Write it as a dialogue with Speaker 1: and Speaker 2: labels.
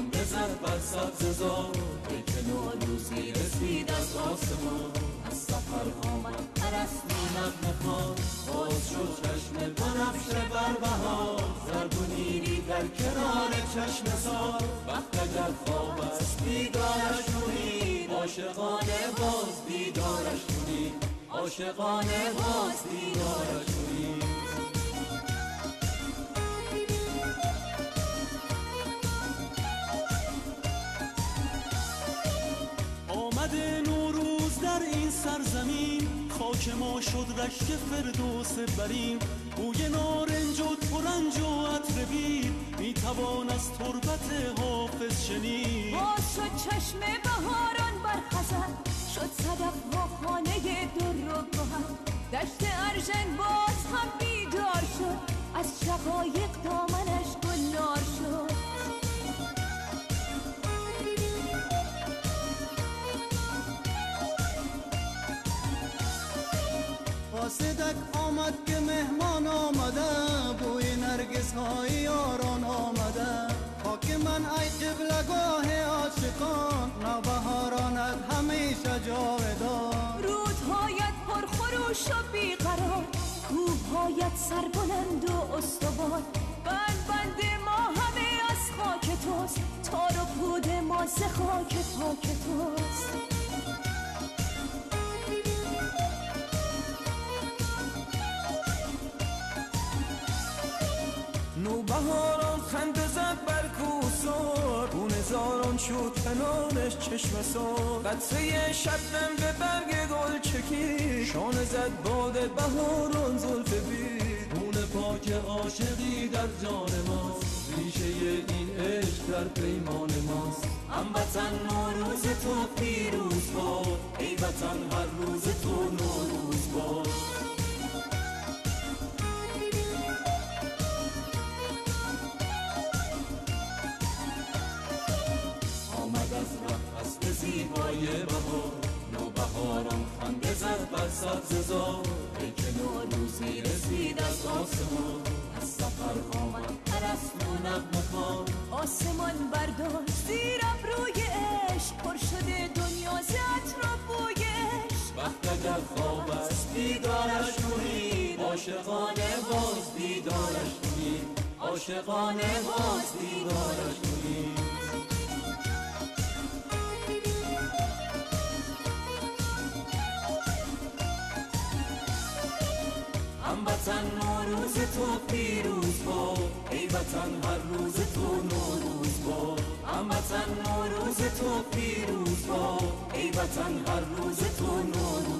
Speaker 1: خنده زد بر سبززار ای که نوروزی رسید از آسمان از سفر آمد ارسطو نغمه خوان باز شد چشم بنفشه بر بهار زرد و نیلی در کنار چشم سار وقت اگر خواب است بیدارش کنید عاشقانه باز بیدارش کنید عاشقانه باز بیدارش کنید
Speaker 2: آمد نوروز در این سرزمین خاک ما شد رشک فردوس برین بوی نارنج و ترنج و عطر بید میتوان از تربت حافظ شنید
Speaker 3: باز شد چشم بهاران بر خزر شد صدف و خانه در و گوهر دشت ارژن باز هم بیدار شد از شقایق دامنش گلنار شد
Speaker 4: قاصدک آمد که مهمان آمده بوی نرگس های یاران آمده خاک من ای قبلگاه عاشقان نوبهارانت همیشه جاودان
Speaker 3: رودهایت پرخروش و بیقرار کوههایت سربلند و استوار بند ما همه از خاک توست تار و پود ما ز خاک پاک توست
Speaker 5: نوبهاران خنده زد بر کوسار گونه زاران شد کنارش چشم سار قطره شبنم به برگ گل چکی شانه زد باد بهاران زلف بید
Speaker 1: خون پاک عاشقی در جان ماست ریشه این عشق در پیمان ماست هموطن نوروز تو پیروز باد ای وطن هر روز تو نوروز باد فصل زیبای بهار نوبهاران خنده زد بر سبززار ای که نوروزی رسید از آسمان از سفر آمد ارسطو نغمه خوان
Speaker 3: آسمان برداشت زیر ابروی عشق پر شده دنیا ز عطر و بوی عشق
Speaker 1: وقت اگر خواب است بیدارش کنید عاشقانه باز بیدارش کنید عاشقانه باز بیدارش کنید هموطن نوروز تو پیروز باد ای وطن هر روز تو نوروز باد هموطن نوروز تو پیروز باد ای وطن هر روز تو نوروز